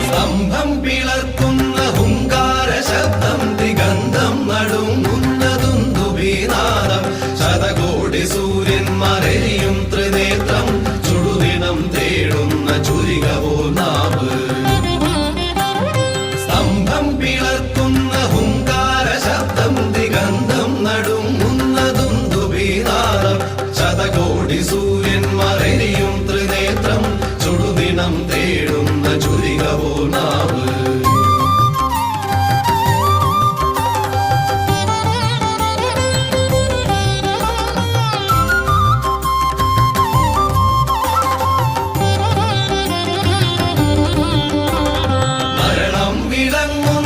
സ്തംഭം പിളർക്കുന്ന ഹുങ്കാര ശബ്ദം ദിഗന്ധം നടുങ്ങുന്ന ദുന്ദുഭീനാദം ശതകോടി സൂര്യന്മാരെയും ത്രിനേത്രം ചുടുദിനം തേടുന്ന ചുരികവോ നാവ് സ്തംഭം പിളർക്കുന്ന ഹുങ്കാര ശബ്ദം ദിഗന്ധം നടുങ്ങുന്ന ദുന്ദുഭീനാദം ശതകോടി സൂര്യന്മാരെയും ത്രിനേത്രം ചുടുദിനം തേടുന്ന ചുരികവോ നാവ് മരണം വിളങ്ങും